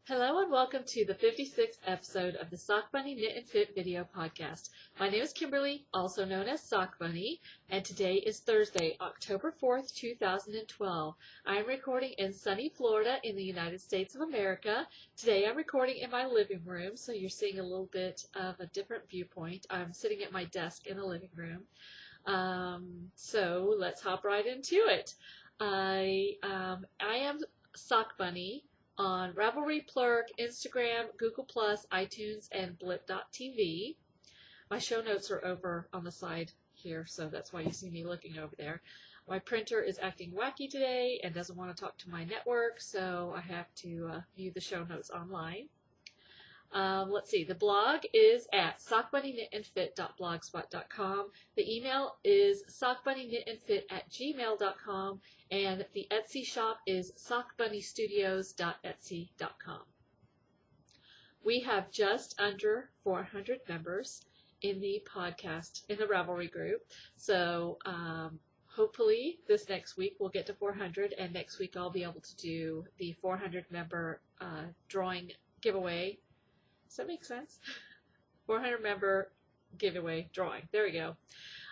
Hello and welcome to the 56th episode of the Sock Bunny Knit and Fit video podcast. My name is Kimberly, also known as Sock Bunny, and today is Thursday, October 4th, 2012. I am recording in sunny Florida in the United States of America. Today I'm recording in my living room, so you're seeing a little bit of a different viewpoint. I'm sitting at my desk in the living room. So let's hop right into it. I am Sock Bunny on Ravelry, Plurk, Instagram, Google+, iTunes, and Blip.tv. My show notes are over on the side here, so that's why you see me looking over there. My printer is acting wacky today and doesn't want to talk to my network, so I have to view the show notes online. Let's see, the blog is at sockbunnyknitandfit.blogspot.com. The email is sockbunnyknitandfit@gmail.com, and the Etsy shop is sockbunnystudios.etsy.com. We have just under 400 members in the podcast, in the Ravelry group, so hopefully this next week we'll get to 400, and next week I'll be able to do the 400 member drawing giveaway. Does that make sense? 400 member giveaway drawing. There we go.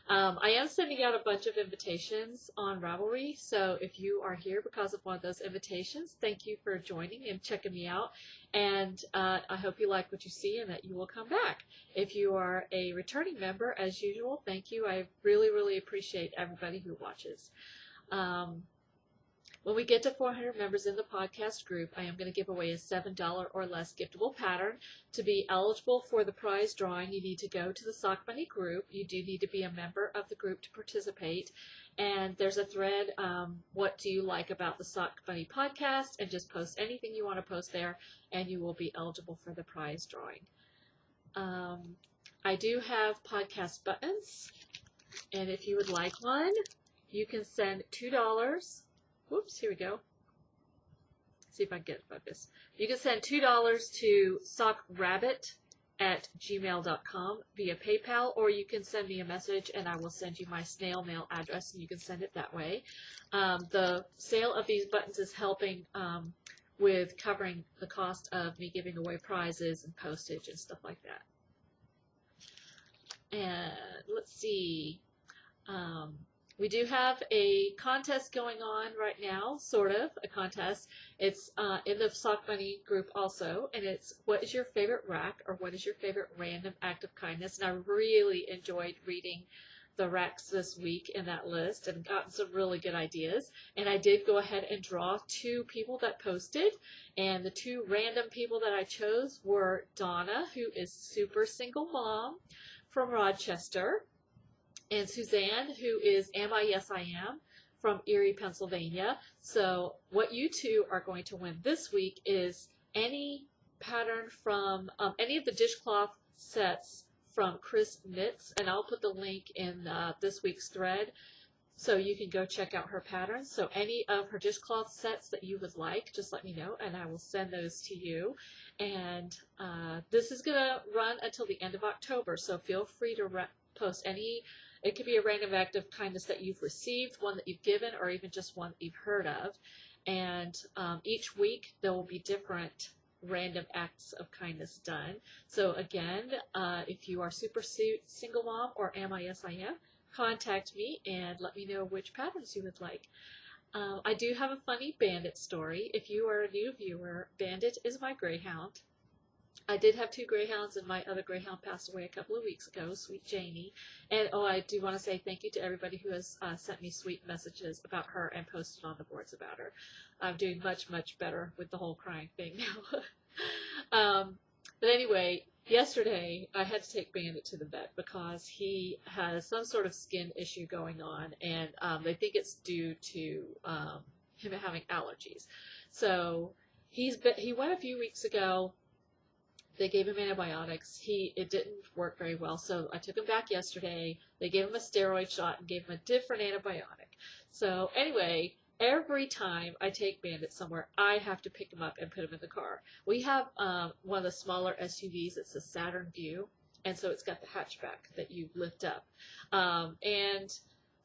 I am sending out a bunch of invitations on Ravelry, so if you are here because of one of those invitations, thank you for joining and checking me out, and I hope you like what you see and that you will come back. If you are a returning member, as usual, thank you. I really appreciate everybody who watches. When we get to 400 members in the podcast group, I am going to give away a $7 or less giftable pattern. To be eligible for the prize drawing, you need to go to the Sock Bunny group. You do need to be a member of the group to participate. And there's a thread, what do you like about the Sock Bunny podcast? And just post anything you want to post there, and you will be eligible for the prize drawing. I do have podcast buttons, and if you would like one, you can send $2. Whoops, here we go. See if I can get focus. You can send $2 to sockrabbit@gmail.com via PayPal, or you can send me a message and I will send you my snail mail address and you can send it that way. The sale of these buttons is helping with covering the cost of me giving away prizes and postage and stuff like that. And let's see. We do have a contest going on right now, sort of a contest. It's in the Sock Bunny group also, and it's what is your favorite rack, or what is your favorite random act of kindness? And I really enjoyed reading the racks this week in that list and gotten some really good ideas. And I did go ahead and draw 2 people that posted, and the 2 random people that I chose were Donna, who is super single mom from Rochester, and Suzanne, who is Am I Yes I Am from Erie, Pennsylvania. So what you 2 are going to win this week is any pattern from any of the dishcloth sets from Chris Knits, and I'll put the link in this week's thread so you can go check out her patterns. So any of her dishcloth sets that you would like, just let me know and I will send those to you. And this is going to run until the end of October, so feel free to post any. It could be a random act of kindness that you've received, one that you've given, or even just one that you've heard of. And each week there will be different random acts of kindness done. So again, if you are super single mom or Am I Yes I Am, contact me and let me know which patterns you would like. I do have a funny Bandit story. If you are a new viewer, Bandit is my greyhound. I did have 2 greyhounds, and my other greyhound passed away a couple of weeks ago, Sweet Janie. And I do want to say thank you to everybody who has sent me sweet messages about her and posted on the boards about her. I'm doing much better with the whole crying thing now. But anyway, yesterday I had to take Bandit to the vet because he has some sort of skin issue going on, and they think it's due to him having allergies. So he went a few weeks ago. They gave him antibiotics. It didn't work very well, so I took him back yesterday. They gave him a steroid shot and gave him a different antibiotic. So anyway, every time I take Bandit somewhere, I have to pick him up and put him in the car. We have one of the smaller SUVs. It's a Saturn View, and so it's got the hatchback that you lift up. And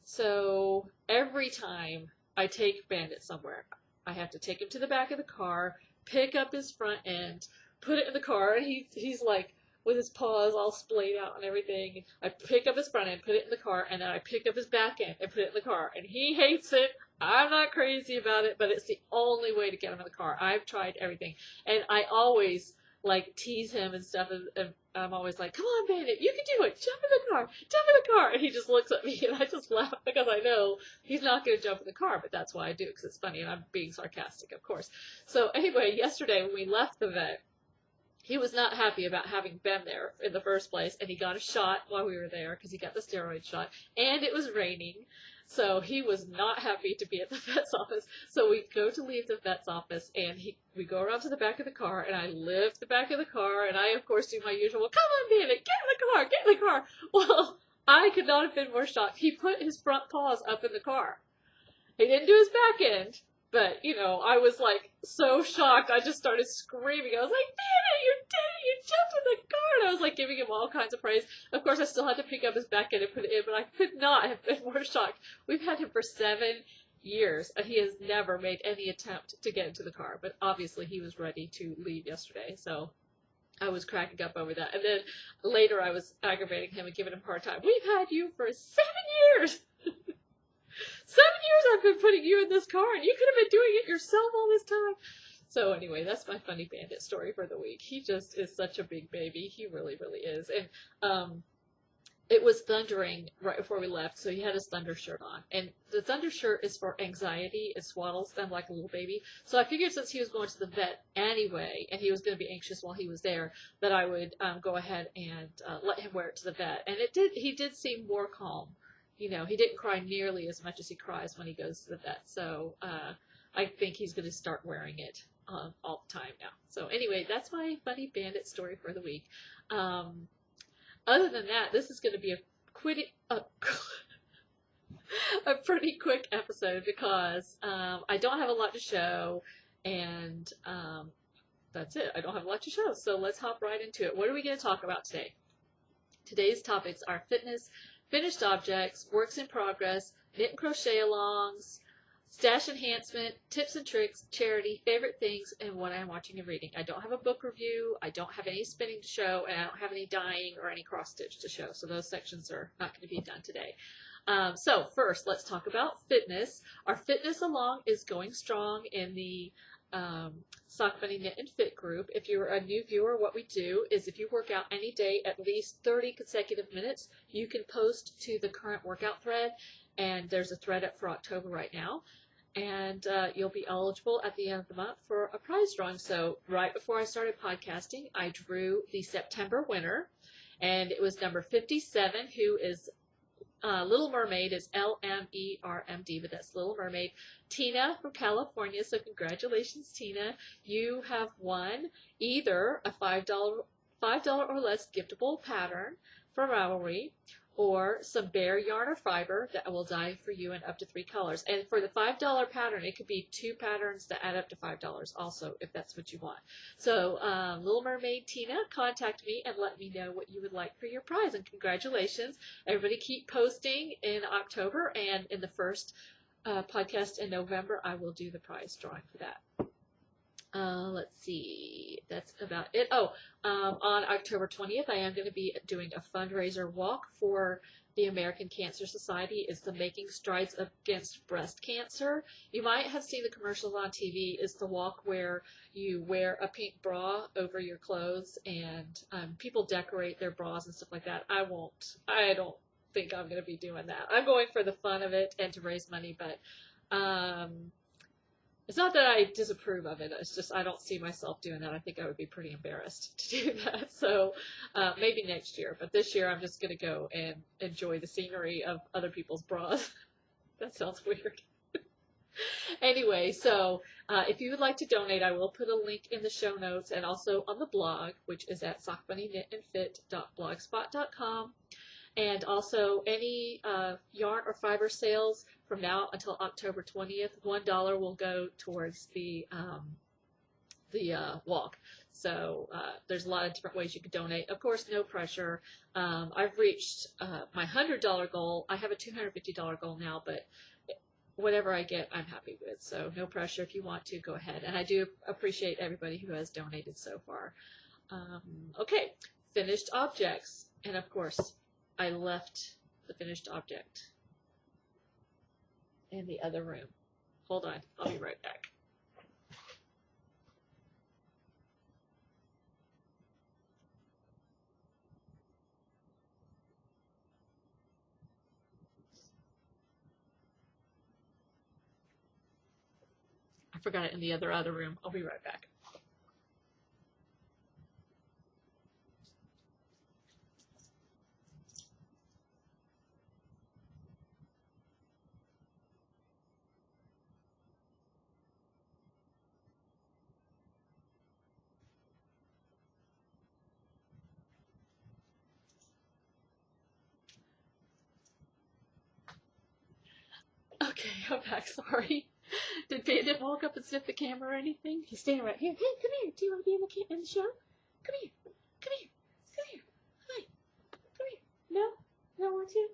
so every time I take Bandit somewhere, I have to take him to the back of the car, pick up his front end, put it in the car, and he's like, with his paws all splayed out and everything. I pick up his front end, put it in the car, and then I pick up his back end and put it in the car. And he hates it. I'm not crazy about it, but it's the only way to get him in the car. I've tried everything. And I always, like, tease him and stuff, and I'm always like, come on, Bandit, you can do it. Jump in the car. Jump in the car. And he just looks at me, and I just laugh because I know he's not going to jump in the car, but that's why I do, because it's funny, and I'm being sarcastic, of course. So anyway, yesterday when we left the vet, he was not happy about having been there in the first place, and he got a shot while we were there because he got the steroid shot, and it was raining, so he was not happy to be at the vet's office. So we go to leave the vet's office, and we go around to the back of the car, and I lift the back of the car, and I, of course, do my usual, come on, Bandit, get in the car, get in the car. Well, I could not have been more shocked. He put his front paws up in the car. He didn't do his back end. But, you know, I was, like, so shocked, I just started screaming. I was like, Bandit, you did it! You jumped in the car! And I was, like, giving him all kinds of praise. Of course, I still had to pick up his back end and put it in, but I could not have been more shocked. We've had him for 7 years, and he has never made any attempt to get into the car. But obviously, he was ready to leave yesterday, so I was cracking up over that. And then later, I was aggravating him and giving him a hard time. We've had you for 7 years! 7 years I've been putting you in this car, and you could have been doing it yourself all this time. So anyway, that's my funny Bandit story for the week. He just is such a big baby. He really, really is. And it was thundering right before we left, so he had his thunder shirt on. And the thunder shirt is for anxiety. It swaddles them like a little baby. So I figured since he was going to the vet anyway, and he was going to be anxious while he was there, that I would go ahead and let him wear it to the vet. And he did seem more calm. You know, he didn't cry nearly as much as he cries when he goes to the vet. So I think he's going to start wearing it all the time now. So anyway, that's my funny Bandit story for the week. Other than that, this is going to be a pretty quick episode because I don't have a lot to show, and that's it. I don't have a lot to show. So let's hop right into it. What are we going to talk about today? Today's topics are fitness, finished objects, works in progress, knit and crochet alongs, stash enhancement, tips and tricks, charity, favorite things, and what I'm watching and reading. I don't have a book review, I don't have any spinning to show, and I don't have any dyeing or any cross stitch to show, so those sections are not going to be done today. So first, let's talk about fitness. Our fitness along is going strong in the Sock Bunny Knit and Fit group. If you're a new viewer, what we do is if you work out any day at least 30 consecutive minutes, you can post to the current workout thread, and there's a thread up for October right now, and you'll be eligible at the end of the month for a prize drawing. So right before I started podcasting, I drew the September winner, and it was number 57, who is Little Mermaid, is L-M-E-R-M-D, but that's Little Mermaid, Tina from California. So congratulations, Tina. You have won either a $5 or less giftable pattern from Ravelry, or some bare yarn or fiber that will dye for you in up to 3 colors. And for the $5 pattern, it could be 2 patterns that add up to $5 also, if that's what you want. So Little Mermaid Tina, contact me and let me know what you would like for your prize. And congratulations. Everybody keep posting in October, and in the first podcast in November, I will do the prize drawing for that. Let's see, that's about it. On October 20th, I am going to be doing a fundraiser walk for the American Cancer Society. It's the Making Strides Against Breast Cancer. You might have seen the commercials on TV. It's the walk where you wear a pink bra over your clothes, and people decorate their bras and stuff like that. I don't think I'm going to be doing that. I'm going for the fun of it and to raise money, but it's not that I disapprove of it. It's just I don't see myself doing that. I think I would be pretty embarrassed to do that. So maybe next year. But this year I'm just going to go and enjoy the scenery of other people's bras. That sounds weird. Anyway, so if you would like to donate, I will put a link in the show notes and also on the blog, which is at sockbunnyknitandfit.blogspot.com. And also any yarn or fiber sales from now until October 20th, $1 will go towards the walk. So there's a lot of different ways you can donate. Of course, no pressure. I've reached my $100 goal. I have a $250 goal now, but whatever I get, I'm happy with. So no pressure. If you want to, go ahead. And I do appreciate everybody who has donated so far. Okay, finished objects. And of course, I left the finished object in the other room. Hold on, I'll be right back. I forgot it in the other room. I'll be right back. Okay, I'm back. Sorry. Did Bandit walk up and sniff the camera or anything? He's standing right here. Hey, come here. Do you want to be in the show? Come here. Come here. Come here. Hi. Come here. No? Don't want to?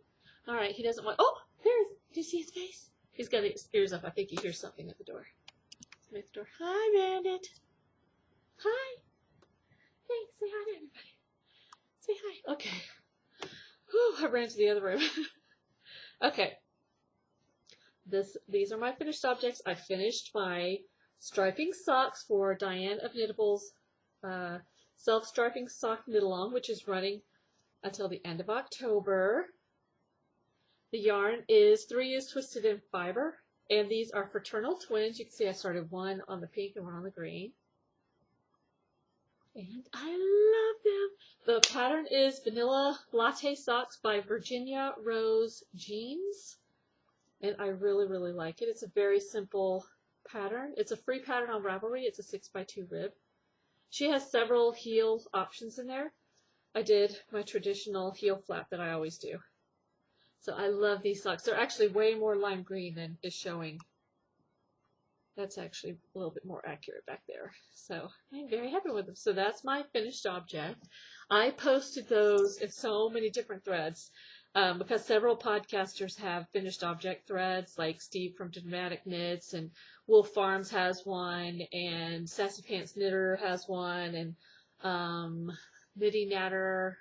All right. He doesn't want. Oh, there's. Did you see his face? He's got his ears up. I think he hears something at the door. At the door. Hi, Bandit. Hi. Hey, say hi to everybody. Say hi. Okay. Whew, I ran to the other room. Okay. These are my finished objects. I finished my striping socks for Diane of Knittable's self-striping sock knit-along, which is running until the end of October. The yarn is 3 use twisted in fiber, and these are fraternal twins. You can see I started one on the pink and one on the green. And I love them. The pattern is Vanilla Latte Socks by Virginia Rose Jeans. And I really, really like it. It's a very simple pattern. It's a free pattern on Ravelry. It's a 6x2 rib. She has several heel options in there. I did my traditional heel flap that I always do. So I love these socks. They're actually way more lime green than is showing. That's actually a little bit more accurate back there. So I'm very happy with them. So that's my finished object. I posted those in so many different threads. Because several podcasters have finished object threads, like Steve from Dramatic Knits, and Wolf Farms has one, and Sassy Pants Knitter has one, and Knitty Natter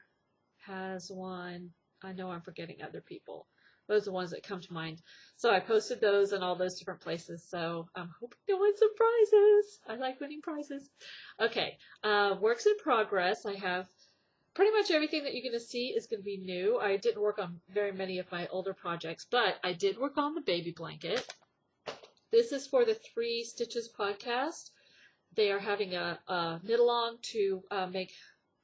has one. I know I'm forgetting other people. Those are the ones that come to mind. So I posted those in all those different places, so I'm hoping to win some prizes. I like winning prizes. Okay, works in progress. I have pretty much everything that you're going to see is going to be new. I didn't work on very many of my older projects, but I did work on the baby blanket. This is for the 3 Stitches podcast. They are having a knit-along to make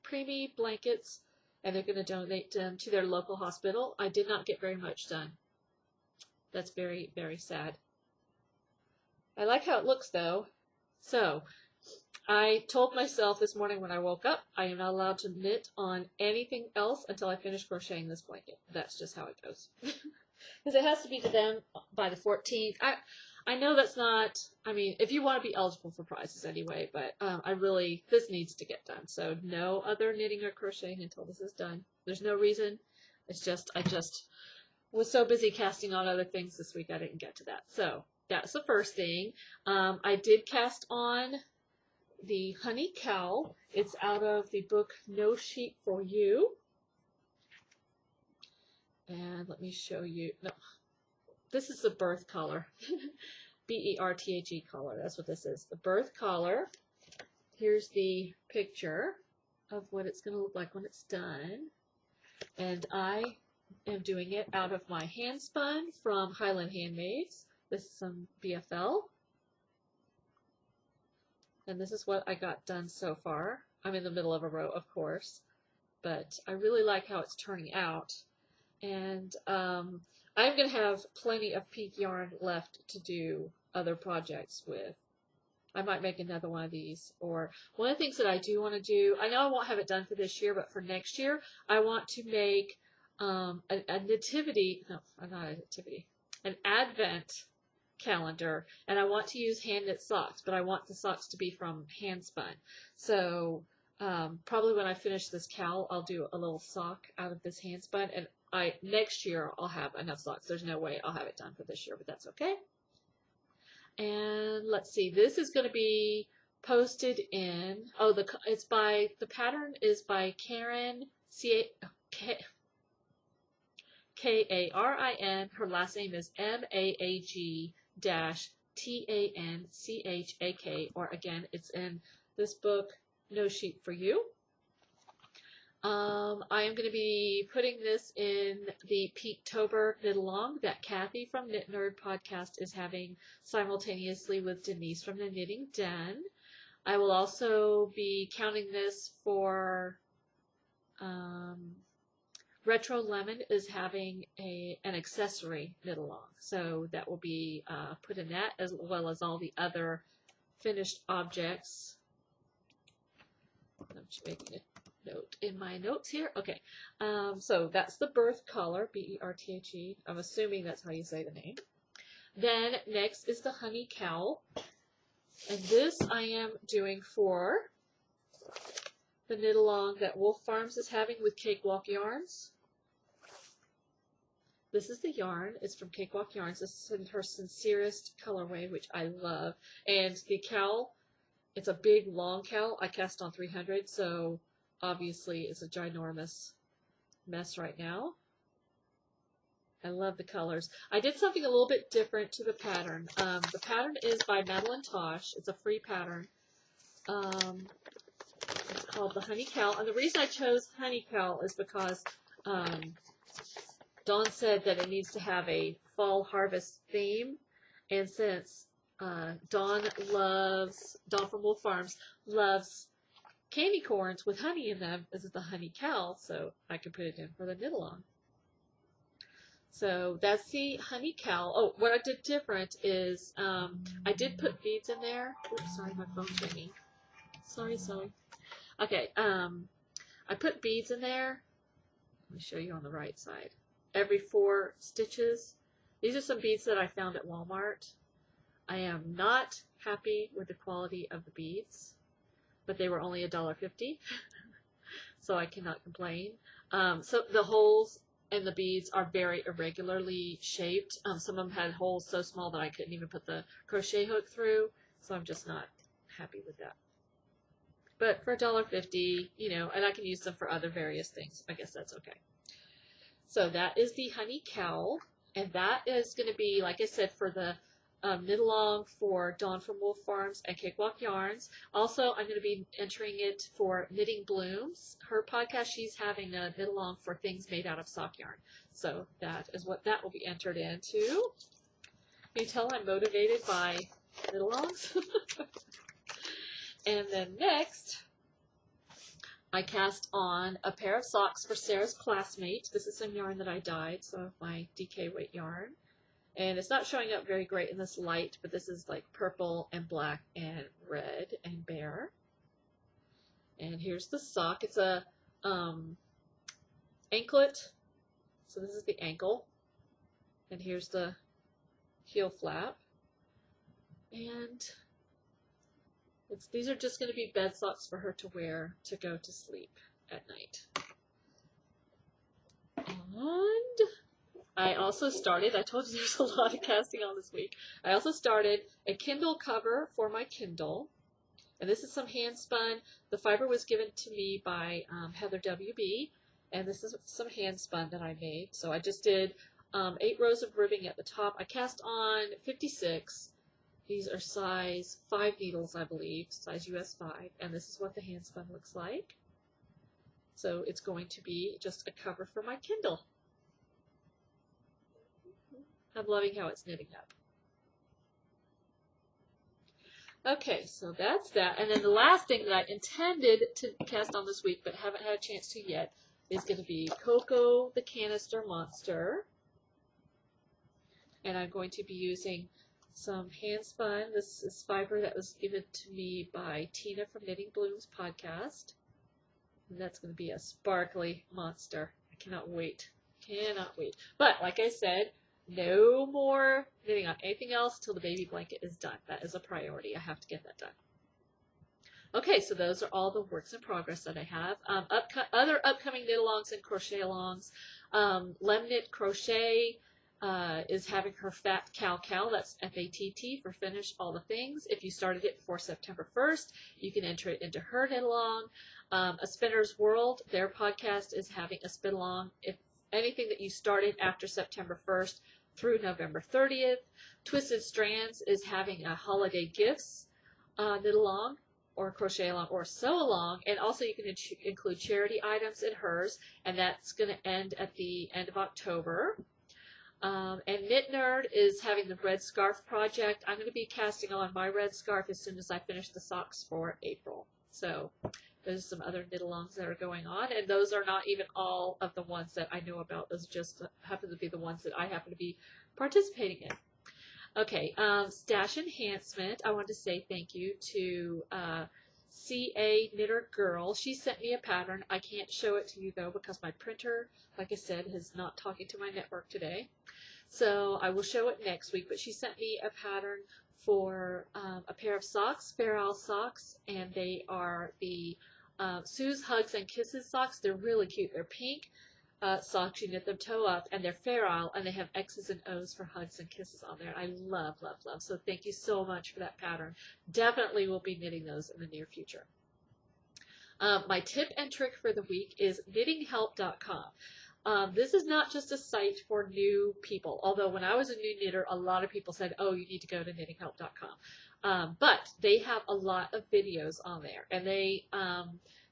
preemie blankets, and they're going to donate them to their local hospital. I did not get very much done. That's very, very sad. I like how it looks, though. So I told myself this morning when I woke up, I am not allowed to knit on anything else until I finish crocheting this blanket. That's just how it goes. Because it has to be to them by the 14th. I know that's not, I mean, if you want to be eligible for prizes anyway, but this needs to get done. So no other knitting or crocheting until this is done. There's no reason. It's just, I just was so busy casting on other things this week I didn't get to that. So that's the first thing. I did cast on the Honey Cowl. It's out of the book No Sheep for You. And let me show you. No, this is the birth collar. B-E-R-T-H-E collar. That's what this is. The birth collar. Here's the picture of what it's going to look like when it's done. And I am doing it out of my hand spun from Highland Handmaids. This is some BFL. And this is what I got done so far. I'm in the middle of a row, of course, but I really like how it's turning out. And I'm going to have plenty of pink yarn left to do other projects with. I might make another one of these. Or one of the things that I do want to do, I know I won't have it done for this year, but for next year, I want to make a nativity, no, not a nativity, an Advent calendar, and I want to use hand knit socks, but I want the socks to be from hand spun. So probably when I finish this cowl, I'll do a little sock out of this hand spun, and next year I'll have enough socks. There's no way I'll have it done for this year, but that's okay. And let's see, this is going to be posted in, the pattern is by Karen, Karin. Her last name is Maag-Tanchak, or again, it's in this book, No Sheep for You. I am going to be putting this in the Peaktober knit along that Kathy from Knit Nerd podcast is having simultaneously with Denise from the Knitting Den. I will also be counting this for Retro Lemon is having an accessory knit along, so that will be put in that, as well as all the other finished objects. I'm just making a note in my notes here. Okay, so that's the Birth collar, B-E-R-T-H-E. I'm assuming that's how you say the name. Then next is the Honey Cowl, and this I am doing for the knit along that Wolf Farms is having with Cakewalk Yarns. This is the yarn. It's from Cakewalk Yarns. This is her sincerest colorway, which I love. And the cowl, it's a big, long cowl. I cast on 300, so obviously it's a ginormous mess right now. I love the colors. I did something a little bit different to the pattern. The pattern is by Madeline Tosh. It's a free pattern. It's called the Honey Cowl. And the reason I chose Honey Cowl is because Dawn said that it needs to have a fall harvest theme, and since Dawn from Wolf Farms loves candy corns with honey in them, this is the Honey Cowl, so I could put it in for the knit along. So that's the Honey Cowl. Oh, what I did different is I did put beads in there. Oops, sorry, my phone's ringing. Sorry. Okay, I put beads in there. Let me show you on the right side. Every 4 stitches. These are some beads that I found at Walmart. I am not happy with the quality of the beads, but they were only $1.50, so I cannot complain. So the holes in the beads are very irregularly shaped. Some of them had holes so small that I couldn't even put the crochet hook through, so I'm just not happy with that. But for $1.50, you know, and I can use them for other various things. I guess that's okay. So that is the Honey Cowl, and that is going to be, like I said, for the knit along for Dawn from Wolf Farms and Cakewalk Yarns. Also, I'm going to be entering it for Knitting Blooms. Her podcast, she's having a knit along for things made out of sock yarn. So that is what that will be entered into. Can you tell I'm motivated by knit alongs? And then next, I cast on a pair of socks for Sarah's classmate. This is some yarn that I dyed, some of my DK weight yarn. And it's not showing up very great in this light, but this is like purple and black and red and bare. And here's the sock. It's a anklet. So this is the ankle. And here's the heel flap. And these are just going to be bed socks for her to wear to go to sleep at night. And I also started, I told you there's a lot of casting on this week. I also started a Kindle cover for my Kindle. And this is some hand spun. The fiber was given to me by Heather WB. And this is some hand spun that I made. So I just did 8 rows of ribbing at the top. I cast on 56. These are size 5 needles, I believe, size US 5. And this is what the hand spun looks like. So it's going to be just a cover for my Kindle. I'm loving how it's knitting up. Okay, so that's that. And then the last thing that I intended to cast on this week, but haven't had a chance to yet, is going to be Coco the Canister Monster. And I'm going to be using some hand spun. This is fiber that was given to me by Tina from Knitting Blooms podcast. And that's going to be a sparkly monster. I cannot wait. Cannot wait. But like I said, no more knitting on anything else till the baby blanket is done. That is a priority. I have to get that done. Okay, so those are all the works in progress that I have. Other upcoming knit alongs and crochet alongs. Lemnit Crochet is having her Fat Cow, that's FATT, for Finish All the Things. If you started it before September 1st, you can enter it into her knit along. A Spinner's World, their podcast, is having a spin along. If anything that you started after September 1st through November 30th. Twisted Strands is having a holiday gifts knit along, or crochet along, or sew along, and also you can include charity items in hers, and that's going to end at the end of October. And Knit Nerd is having the Red Scarf Project. I'm going to be casting on my red scarf as soon as I finish the socks for April. So there's some other knit-alongs that are going on, and those are not even all of the ones that I know about. Those just happen to be the ones that I happen to be participating in. Okay, Stash Enhancement. I want to say thank you to CA Knitter Girl. She sent me a pattern. I can't show it to you, though, because my printer, like I said, is not talking to my network today. So I will show it next week, but she sent me a pattern for a pair of socks, Fair Isle socks, and they are the Sue's Hugs and Kisses socks. They're really cute. They're pink socks. You knit them toe up, and they're Fair Isle, and they have X's and O's for hugs and kisses on there. I love, love, love. So thank you so much for that pattern. Definitely will be knitting those in the near future. My tip and trick for the week is knittinghelp.com. This is not just a site for new people, although when I was a new knitter, a lot of people said, oh, you need to go to knittinghelp.com. But they have a lot of videos on there, and they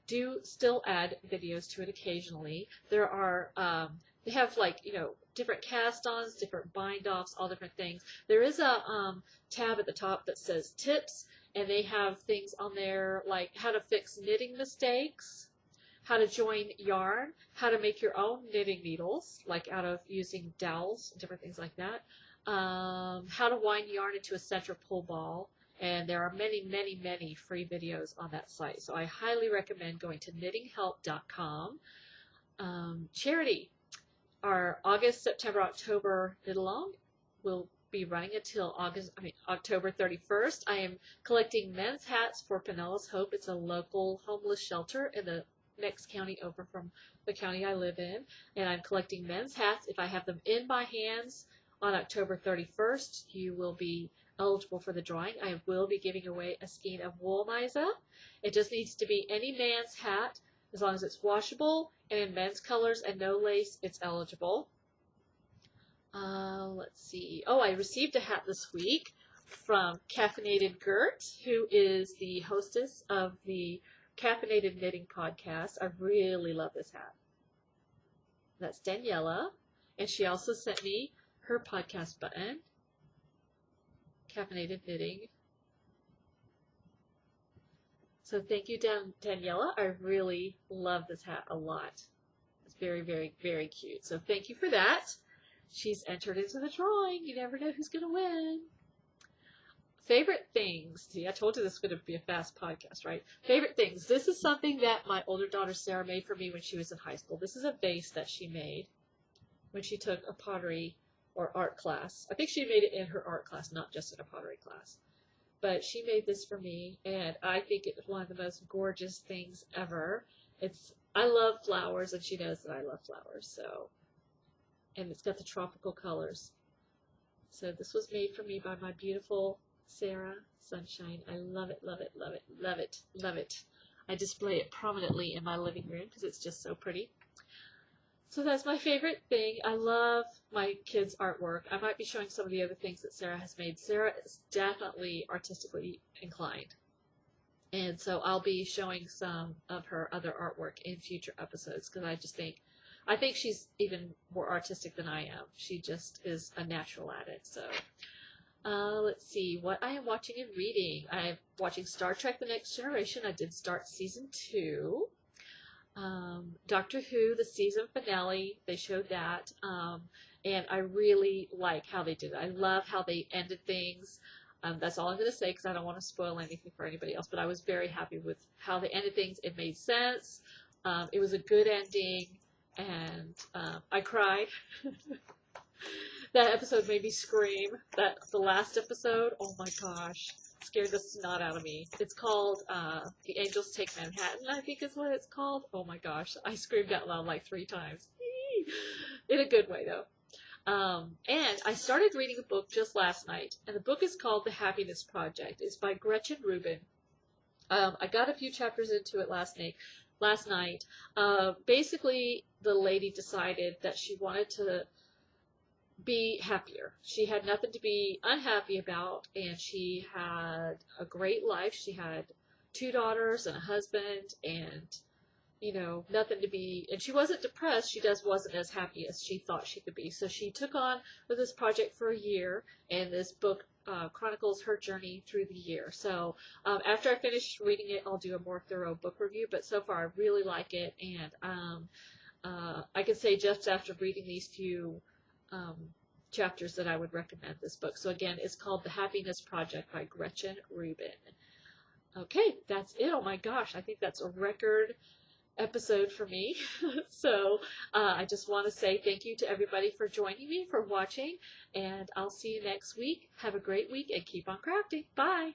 do still add videos to it occasionally. There are, they have, like, you know, different cast-ons, different bind-offs, all different things. There is a tab at the top that says tips, and they have things on there like how to fix knitting mistakes, how to join yarn, how to make your own knitting needles, like out of using dowels, different things like that, how to wind yarn into a center pull ball, and there are many, many, many free videos on that site. So I highly recommend going to knittinghelp.com. Charity, our August, September, October knit along will be running until October 31st. I am collecting men's hats for Pinellas Hope. It's a local homeless shelter in the next county over from the county I live in, and I'm collecting men's hats. If I have them in my hands on October 31st, you will be eligible for the drawing. I will be giving away a skein of wool Miza. It just needs to be any man's hat, as long as it's washable and in men's colors and no lace, it's eligible. Let's see. Oh, I received a hat this week from Caffeinated Gert, who is the hostess of the Caffeinated Knitting podcast. I really love this hat. That's Daniela, and she also sent me her podcast button, Caffeinated Knitting. So thank you, Daniela. I really love this hat a lot. It's very, very, very cute. So thank you for that. She's entered into the drawing. You never know who's going to win. Favorite things. See, I told you this was going to be a fast podcast, right? Favorite things. This is something that my older daughter Sarah made for me when she was in high school. This is a vase that she made when she took a pottery or art class. I think she made it in her art class, not just in a pottery class. But she made this for me, and I think it's one of the most gorgeous things ever. I love flowers, and she knows that I love flowers. So, and it's got the tropical colors. So this was made for me by my beautiful Sarah Sunshine. I love it, love it, love it, love it, love it. I display it prominently in my living room because it's just so pretty. So that's my favorite thing. I love my kids' artwork. I might be showing some of the other things that Sarah has made. Sarah is definitely artistically inclined. And so I'll be showing some of her other artwork in future episodes because I think she's even more artistic than I am. She just is a natural at it. So let's see what I am watching and reading. I'm watching Star Trek: The Next Generation. I did start season 2. Doctor Who, the season finale, they showed that, and I really like how they did it. I love how they ended things. That's all I'm going to say because I don't want to spoil anything for anybody else, but I was very happy with how they ended things. It made sense. It was a good ending, and I cried. That episode made me scream. The last episode, oh my gosh, scared the snot out of me. It's called The Angels Take Manhattan, I think is what it's called. Oh my gosh, I screamed out loud like 3 times. In a good way, though. And I started reading a book just last night, and the book is called The Happiness Project. It's by Gretchen Rubin. I got a few chapters into it last night. Basically, the lady decided that she wanted to be happier. She had nothing to be unhappy about, and she had a great life. She had 2 daughters and a husband, and nothing to be, and she wasn't depressed, she just wasn't as happy as she thought she could be. So she took on with this project for a year, and this book chronicles her journey through the year. So after I finish reading it, I'll do a more thorough book review, but so far I really like it, and I can say just after reading these few chapters that I would recommend this book. So again, it's called The Happiness Project by Gretchen Rubin. Okay, that's it. Oh my gosh, I think that's a record episode for me. So I just want to say thank you to everybody for joining me, for watching, and I'll see you next week. Have a great week and keep on crafting. Bye!